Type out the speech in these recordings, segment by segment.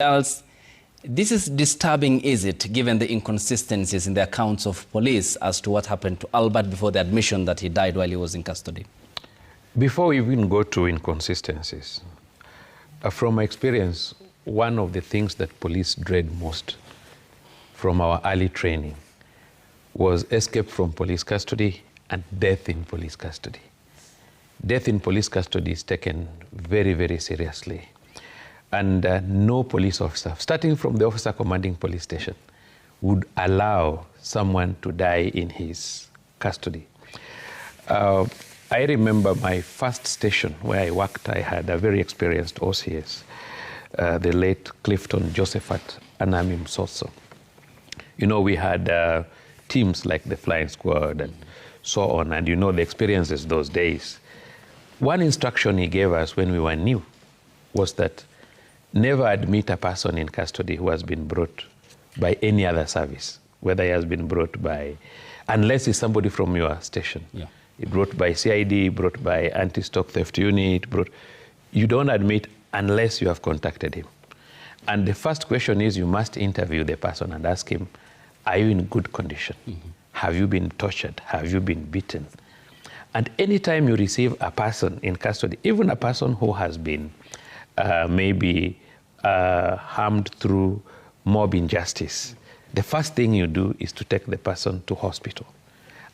else. This is disturbing, is it, given the inconsistencies in the accounts of police as to what happened to Albert before the admission that he died while he was in custody? Before we even go to inconsistencies, from my experience, one of the things that police dread most from our early training was escape from police custody and death in police custody. Death in police custody is taken very, very seriously. And no police officer, starting from the officer commanding police station, would allow someone to die in his custody. I remember my first station where I worked, I had a very experienced OCS, the late Clifton Josephat Anami Msoso. You know, we had teams like the Flying Squad and so on, and you know the experiences those days. One instruction he gave us when we were new was that never admit a person in custody who has been brought by any other service, whether he has been brought by, unless it's somebody from your station. Yeah. Brought by CID, brought by anti-stock theft unit, you don't admit unless you have contacted him. And the first question is you must interview the person and ask him, are you in good condition? Mm-hmm. Have you been tortured? Have you been beaten? And anytime you receive a person in custody, even a person who has been maybe harmed through mob injustice, the first thing you do is to take the person to hospital.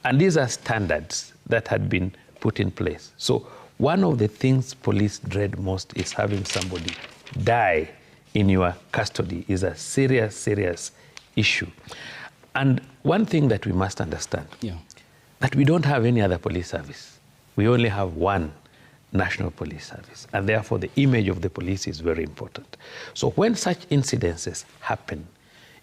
And these are standards that had been put in place. So one of the things police dread most is having somebody die in your custody is a serious, serious issue. And one thing that we must understand, that we don't have any other police service. We only have one National Police Service, and therefore the image of the police is very important. So when such incidences happen,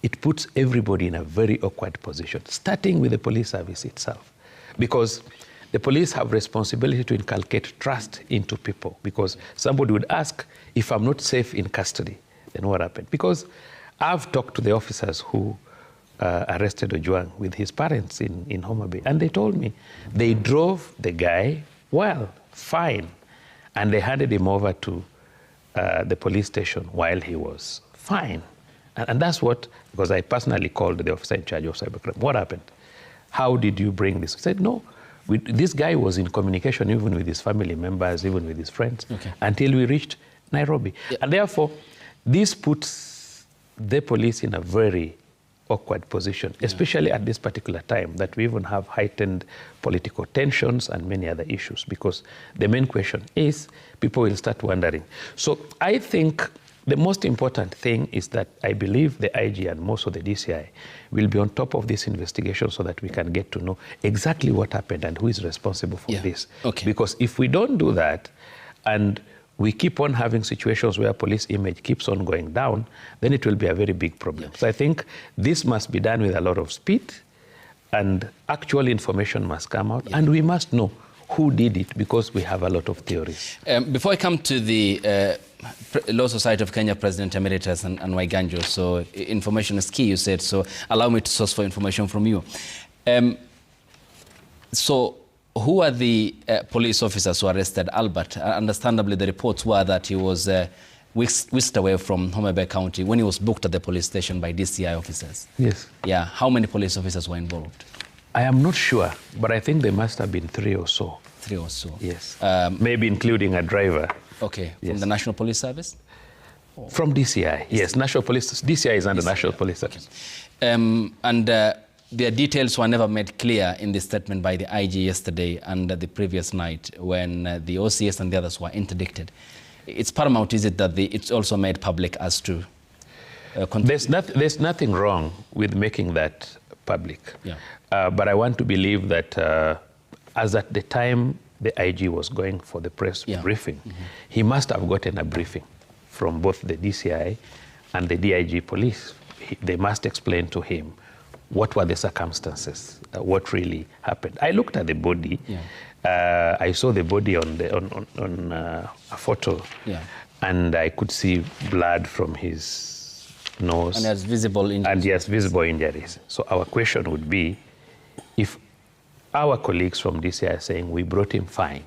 it puts everybody in a very awkward position, starting with the police service itself, because the police have responsibility to inculcate trust into people, because somebody would ask, if I'm not safe in custody, then what happened? Because I've talked to the officers who arrested Ojwang with his parents in Homa Bay, and they told me they drove the guy well, fine, and they handed him over to the police station while he was fine. And that's what, because I personally called the officer in charge of cybercrime. What happened? How did you bring this? He said, no, this guy was in communication even with his family members, even with his friends, until we reached Nairobi. Yeah. And therefore, this puts the police in a very awkward position, especially at this particular time that we even have heightened political tensions and many other issues, because the main question is, people will start wondering. So I think the most important thing is that I believe the IG and most of the DCI will be on top of this investigation so that we can get to know exactly what happened and who is responsible for this. Because if we don't do that and we keep on having situations where police image keeps on going down, then it will be a very big problem. So I think this must be done with a lot of speed, and actual information must come out, and we must know who did it, because we have a lot of theories. Before I come to the Law Society of Kenya President Emeritus and Waiganjo, so information is key, you said, so allow me to source for information from you. So who are the police officers who arrested Albert? Understandably, the reports were that he was whisked away from Homa Bay County when he was booked at the police station by DCI officers. Yes. Yeah. How many police officers were involved? I am not sure, but I think there must have been 3 or so. 3 or so? Yes. Maybe including a driver. Okay. From the National Police Service? From DCI, yes. National Police, DCI is under National Police Service. Their details were never made clear in the statement by the IG yesterday and the previous night when the OCS and the others were interdicted. It's paramount, is it, that it's also made public as to... There's nothing wrong with making that public. But I want to believe that as at the time the IG was going for the press briefing, he must have gotten a briefing from both the DCI and the DIG police. They must explain to him what were the circumstances, what really happened. I looked at the body. I saw the body on a photo, and I could see blood from his nose. And he has visible injuries. And he has visible injuries. So our question would be, if our colleagues from DCI are saying we brought him fine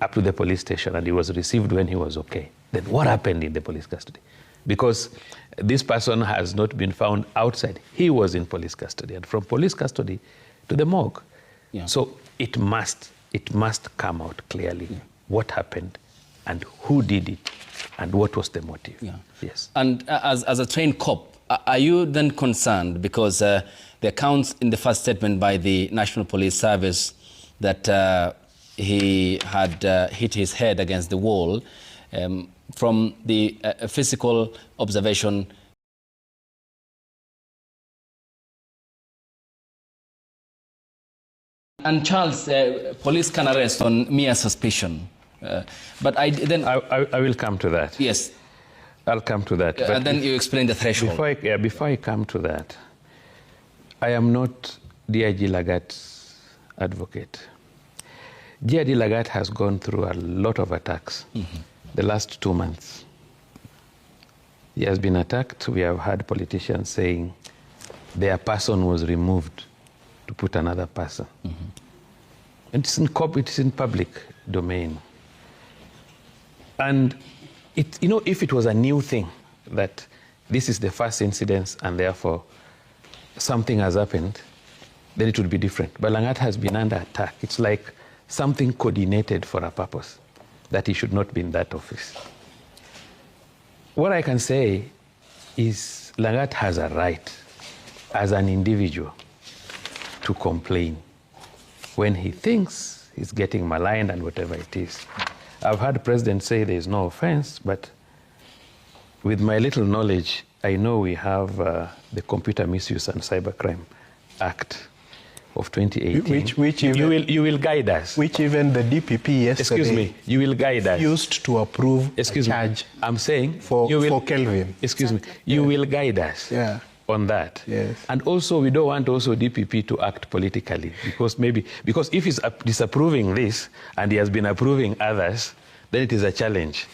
up to the police station and he was received when he was okay, then what happened in the police custody? because this person has not been found outside. He was in police custody, and from police custody to the morgue. Yeah. So it must come out clearly what happened and who did it and what was the motive. Yeah. Yes. And as a trained cop, are you then concerned because the accounts in the first statement by the National Police Service that he had hit his head against the wall, from the physical observation, and Charles, police can arrest on mere suspicion, but I will come to that. Yes, I'll come to that. And then you explain the threshold. Before I come to that, I am not DIG Lagat's advocate. DIG Lagat has gone through a lot of attacks the last 2 months. He has been attacked. We have had politicians saying their person was removed to put another person. It's in public domain. And if it was a new thing, that this is the first incident and therefore something has happened, then it would be different. But Lagat has been under attack. It's like something coordinated for a purpose, that he should not be in that office. What I can say is Lagat has a right as an individual to complain when he thinks he's getting maligned and whatever it is. I've heard the president say there is no offense, but with my little knowledge, I know we have the Computer Misuse and Cybercrime Act of 2018. Which you will guide us. Which even the DPP yesterday. Excuse me, you will guide us. Used to approve a charge. I'm saying for Kelvin. Excuse me, you will guide us. Yeah. On that. Yes. And also, we don't want also DPP to act politically, because if he's disapproving this and he has been approving others, then it is a challenge.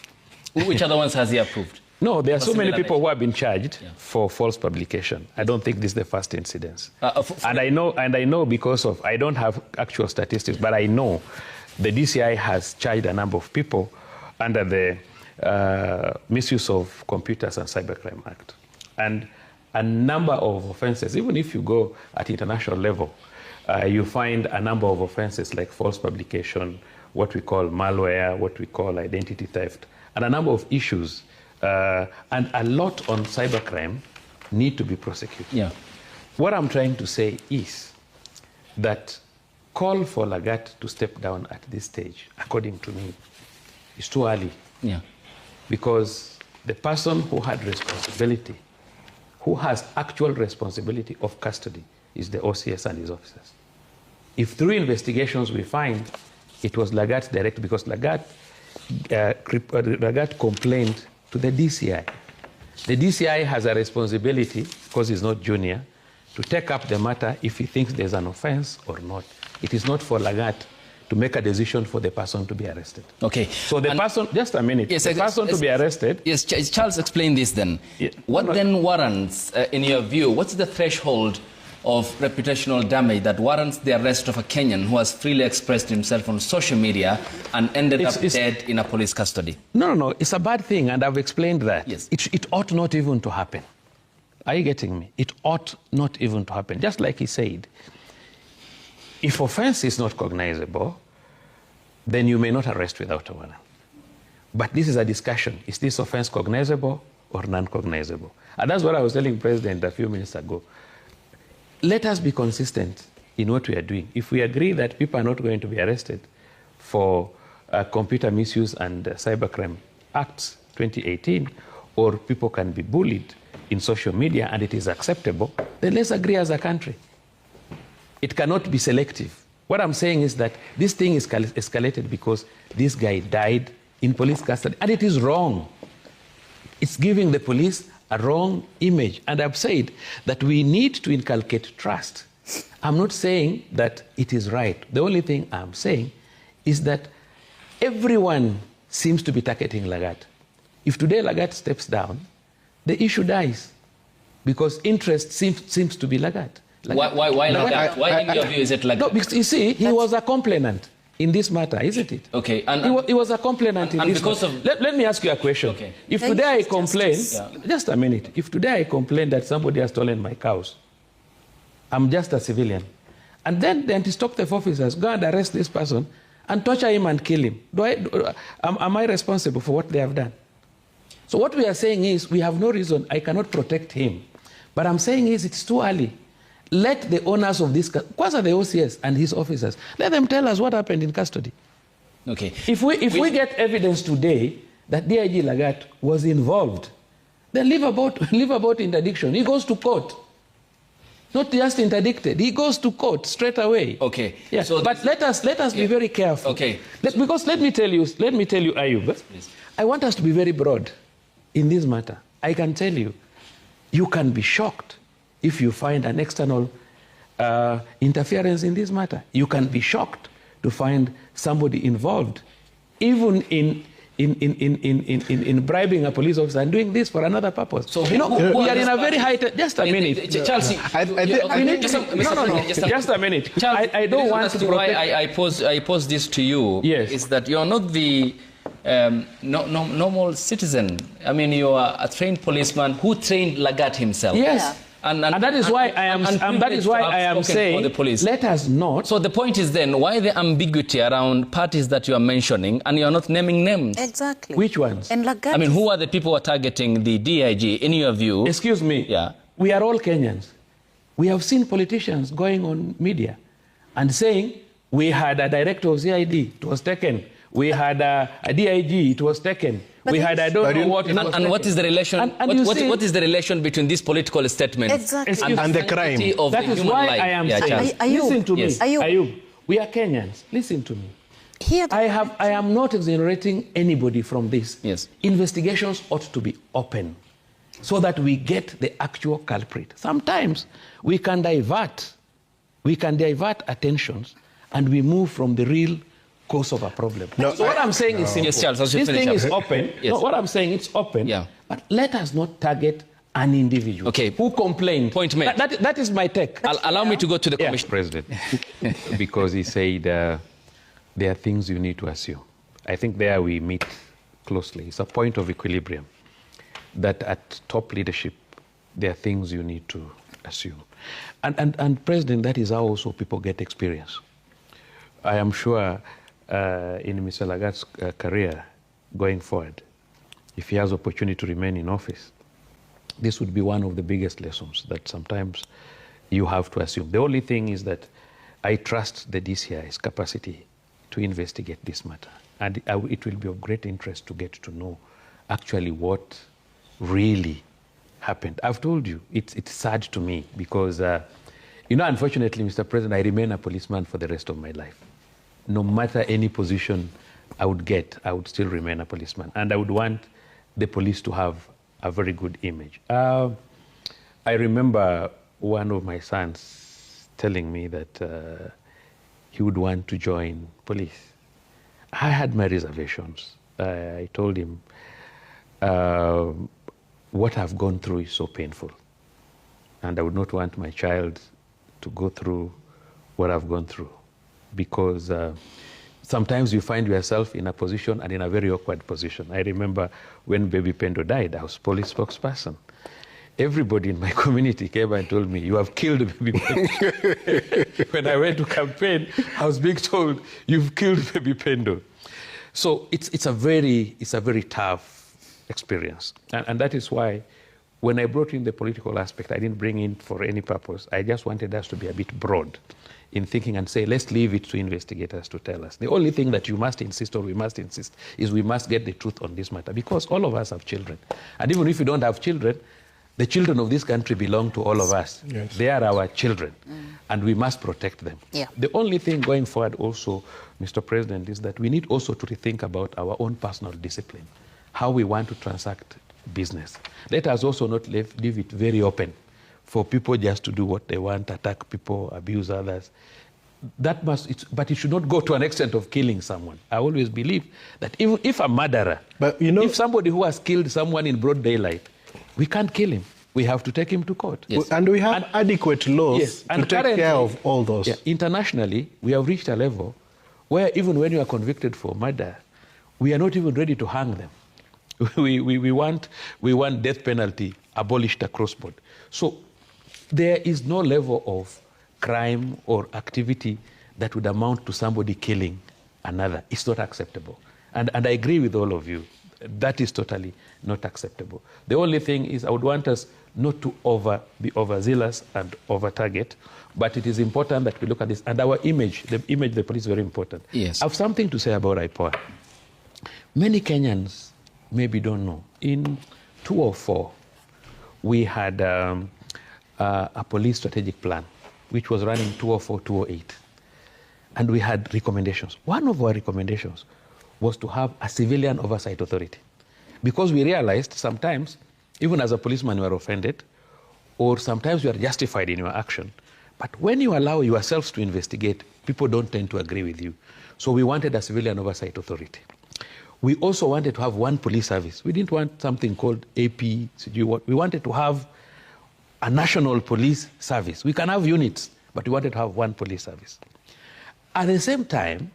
Which other ones has he approved? No, there are so many people who have been charged for false publication. I don't think this is the first incidence. And I know because of, I don't have actual statistics, but I know the DCI has charged a number of people under the Misuse of Computers and Cybercrime Act. And a number of offenses, even if you go at international level, you find a number of offenses like false publication, what we call malware, what we call identity theft, and a number of issues. And a lot on cybercrime need to be prosecuted. Yeah. What I'm trying to say is that call for Lagat to step down at this stage, according to me, is too early. Yeah. Because the person who had responsibility, who has actual responsibility of custody, is the OCS and his officers. If through investigations we find it was Lagat direct, because Lagat complained to the DCI. The DCI has a responsibility, because he's not junior, to take up the matter if he thinks there's an offense or not. It is not for Lagat to make a decision for the person to be arrested. Okay. So the person, just a minute, yes, the person to be arrested... Yes, Charles, explain this then. Yeah, what then warrants, in your view, what's the threshold of reputational damage that warrants the arrest of a Kenyan who has freely expressed himself on social media and ended up dead in a police custody? No, it's a bad thing, and I've explained that. Yes. It ought not even to happen. Are you getting me? It ought not even to happen. Just like he said, if offense is not cognizable, then you may not arrest without a warrant. But this is a discussion. Is this offense cognizable or non-cognizable? And that's what I was telling the President a few minutes ago. Let us be consistent in what we are doing. If we agree that people are not going to be arrested for Computer Misuse and Cybercrime Acts 2018, or people can be bullied in social media and it is acceptable, then let's agree as a country. It cannot be selective. What I'm saying is that this thing is escalated because this guy died in police custody, and it is wrong. It's giving the police a wrong image. And I've said that we need to inculcate trust. I'm not saying that it is right. The only thing I'm saying is that everyone seems to be targeting Lagat. If today Lagat steps down, the issue dies because interest seems to be Lagat. Why in your view is it Lagat? No, because you see, he was a complainant. in this matter, isn't it? Okay. He was a complainant in this matter. Let me ask you a question. Okay. If today I complain, just a minute, if today I complain that somebody has stolen my cows, I'm just a civilian, and then the anti-stock theft officers go and arrest this person and torture him and kill him, am I responsible for what they have done? So what we are saying is, we have no reason, I cannot protect him. But I'm saying is, it's too early. Let the owners of this, Kwasa the OCS and his officers, let them tell us what happened in custody. Okay. If we get evidence today that DIG Lagat was involved, then leave about interdiction. He goes to court. Not just interdicted. He goes to court straight away. Okay. Yeah. So but let us be very careful. Okay. Because let me tell you, Ayub, please. I want us to be very broad in this matter. I can tell you, you can be shocked if you find an external interference in this matter. You can be shocked to find somebody involved, even in bribing a police officer and doing this for another purpose. So we are in a very high. Just a minute, Chelsea. Just a minute. Charles, I don't want to protect. Why I pose this to you. Yes. Is that you are not the normal citizen. I mean, you are a trained policeman who trained Lagat himself. Yes. Yeah. And that is why I am saying, let us not. So the point is then, why the ambiguity around parties that you are mentioning and you are not naming names? Exactly. Which ones? And Lagat. I mean, who are the people who are targeting the DIG, in your view? Excuse me. Yeah. We are all Kenyans. We have seen politicians going on media and saying, we had a director of CID, it was taken. We had a DIG, it was taken. But we had, I don't know what. And what is the relation? What is the relation between these political statements exactly. and the crime? That is why I am saying. Listen to me, Ayub. We are Kenyans. Listen to me. I am not exonerating anybody from this. Yes. Investigations ought to be open, so that we get the actual culprit. Sometimes we can divert attentions, and we move from the real cause of a problem. No, so what I'm saying is simple. Yes, Charles, this thing is open. Yes. No, what I'm saying, it's open. Yeah. But let us not target an individual who complained. Point made. That is my take. Allow me to go to the Commission. President, because he said there are things you need to assume. I think there we meet closely. It's a point of equilibrium that at top leadership, there are things you need to assume. And President, that is how also people get experience. I am sure in Mr. Lagat's career going forward, if he has opportunity to remain in office, this would be one of the biggest lessons that sometimes you have to assume. The only thing is that I trust the DCI's capacity to investigate this matter. And it will be of great interest to get to know actually what really happened. I've told you, it's sad to me because, unfortunately, Mr. President, I remain a policeman for the rest of my life. No matter any position I would get, I would still remain a policeman. And I would want the police to have a very good image. I remember one of my sons telling me that he would want to join police. I had my reservations. I told him, what I've gone through is so painful. And I would not want my child to go through what I've gone through. Because sometimes you find yourself in a position and in a very awkward position. I remember when baby Pendo died, I was police spokesperson. Everybody in my community came and told me, you have killed baby Pendo. When I went to campaign, I was being told, you've killed baby Pendo. So it's a very tough experience. And that is why when I brought in the political aspect, I didn't bring in for any purpose. I just wanted us to be a bit broad in thinking and say, let's leave it to investigators to tell us. The only thing that you must insist, or we must insist, is we must get the truth on this matter, because all of us have children. And even if you don't have children, the children of this country belong to all of us. Yes. They are our children, and we must protect them. Yeah. The only thing going forward also, Mr. President, is that we need also to rethink about our own personal discipline, how we want to transact business. Let us also not leave it very open for people just to do what they want, attack people, abuse others. But it should not go to an extent of killing someone. I always believe that even if a murderer, if somebody who has killed someone in broad daylight, we can't kill him. We have to take him to court. Yes. And we have adequate laws to take care of all those. Yeah, internationally, we have reached a level where even when you are convicted for murder, we are not even ready to hang them. We want death penalty abolished across board. So there is no level of crime or activity that would amount to somebody killing another. It's not acceptable. And I agree with all of you. That is totally not acceptable. The only thing is I would want us not to be overzealous and over-target, but it is important that we look at this. And our image, the image of the police is very important. Yes. I have something to say about IPOA. Many Kenyans maybe don't know. In 2004, we had a police strategic plan, which was running 2004-2008. And we had recommendations. One of our recommendations was to have a civilian oversight authority. Because we realized sometimes, even as a policeman, you are offended, or sometimes you are justified in your action. But when you allow yourselves to investigate, people don't tend to agree with you. So we wanted a civilian oversight authority. We also wanted to have one police service. We didn't want something called AP. We wanted to have a national police service. We can have units, but we wanted to have one police service. At the same time,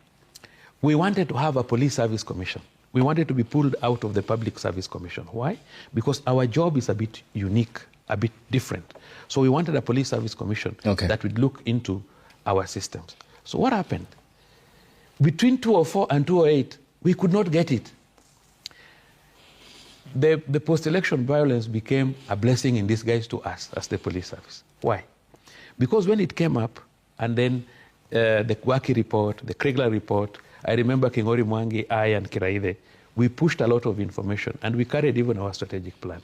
we wanted to have a police service commission. We wanted to be pulled out of the public service commission. Why? Because our job is a bit unique, a bit different. So we wanted a police service commission that would look into our systems. So what happened? Between 2004 and 2008, we could not get it. The post-election violence became a blessing in disguise to us as the police service. Why? Because when it came up, and then the Kwaki report, the Kriegler report, I remember Kingori Mwangi, I, and Kiraide, we pushed a lot of information, and we carried even our strategic plan.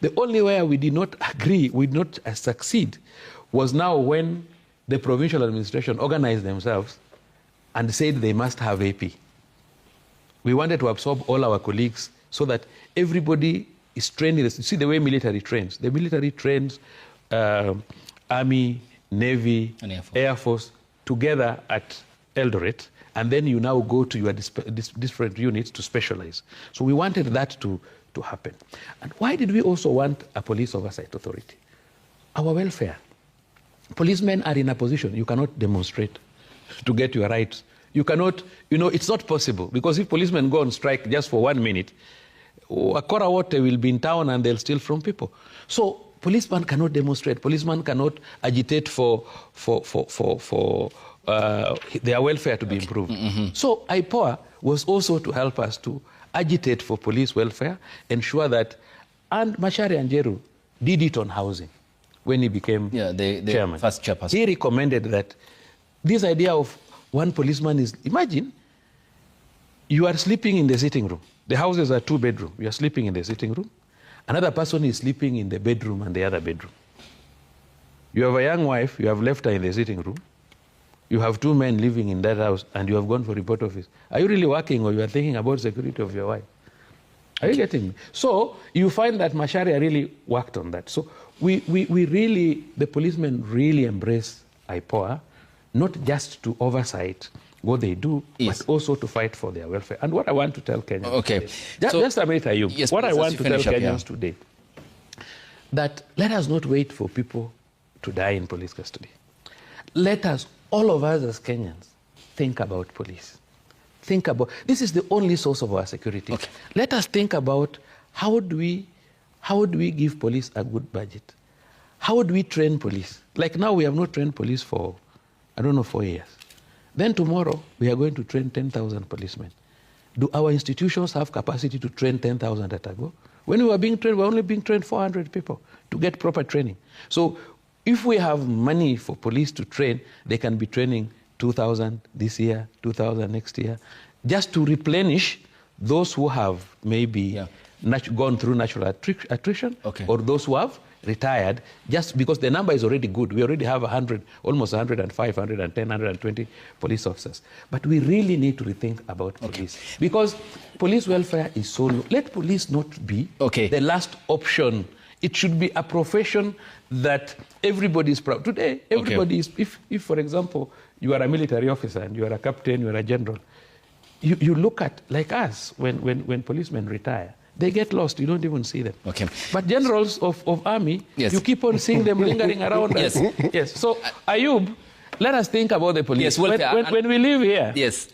The only way we did not agree, we did not succeed, was now when the provincial administration organized themselves and said they must have AP. We wanted to absorb all our colleagues so that everybody is trained in this. You see the way military trains. The military trains Army, Navy, and Air Force together at Eldoret, and then you now go to your different units to specialize. So we wanted that to happen. And why did we also want a police oversight authority? Our welfare. Policemen are in a position you cannot demonstrate to get your rights. You cannot, it's not possible, because if policemen go on strike just for 1 minute, a Kora Wote will be in town and they'll steal from people. So policemen cannot demonstrate. Policemen cannot agitate for their welfare to be improved. Mm-hmm. So IPOA was also to help us to agitate for police welfare, ensure that, and Macharia Njeru did it on housing when he became the chairman. First chairperson. He recommended that this idea of one policeman is, imagine you are sleeping in the sitting room. The houses are 2 bedrooms. You are sleeping in the sitting room. Another person is sleeping in the bedroom and the other bedroom. You have a young wife, you have left her in the sitting room. You have 2 men living in that house and you have gone for report office. Are you really working, or you are thinking about security of your wife? Are you getting me? So you find that Macharia really worked on that. So we really, the policemen really embrace IPOA, not just to oversight what they do, but also to fight for their welfare. And what I want to tell Kenyans, just a minute, Ayub. Yes, what I want to tell Kenyans today, that let us not wait for people to die in police custody. Let us, all of us as Kenyans, think about police. Think about, this is the only source of our security. Okay. Let us think about how do we give police a good budget? How do we train police? Like now we have not trained police for, 4 years. Then tomorrow we are going to train 10,000 policemen. Do our institutions have capacity to train 10,000 at a go? When we were being trained, we were only being trained 400 people to get proper training. So if we have money for police to train, they can be training 2,000 this year, 2,000 next year, just to replenish those who have maybe gone through natural attrition, or those who have retired, just because the number is already good. We already have 100, almost 105, 110, 120 police officers. But we really need to rethink about police. Because police welfare is so low. Let police not be the last option. It should be a profession that everybody is proud. Today, everybody is, if for example, you are a military officer and you are a captain, you are a general, you look at, like us, when policemen retire, they get lost. You don't even see them. But generals of army, you keep on seeing them lingering around us. Yes. So Ayub, let us think about the police. Yes, welfare. When we live here, yes,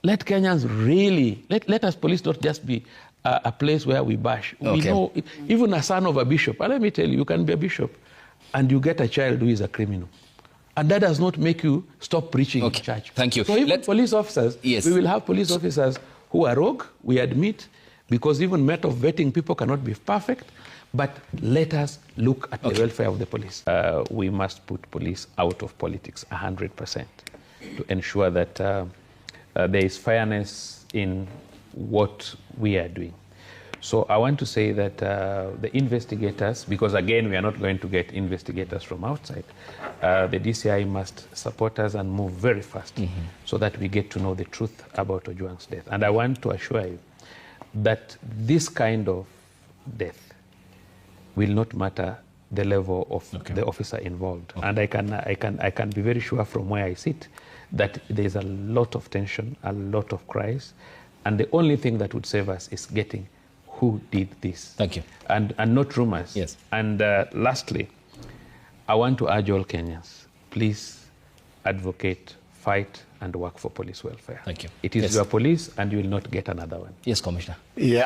let Kenyans really, let us police not just be a place where we bash. Okay. We know, even a son of a bishop, and let me tell you, you can be a bishop and you get a child who is a criminal. And that does not make you stop preaching in church. Thank you. So even police officers, yes, we will have police officers who are rogue, we admit, because even method of vetting people cannot be perfect. But let us look at the welfare of the police. We must put police out of politics 100% to ensure that there is fairness in what we are doing. So I want to say that the investigators, because again, we are not going to get investigators from outside, the DCI must support us and move very fast so that we get to know the truth about Ojwang's death. And I want to assure you that this kind of death will not matter the level of the officer involved. And I can be very sure from where I sit that there's a lot of tension, a lot of cries, and the only thing that would save us is getting who did this. Thank you. And not rumors. Yes. And lastly, I want to urge all Kenyans, please advocate, fight, and work for police welfare. Thank you. It is your police, and you will not get another one. Yes, Commissioner. Yeah.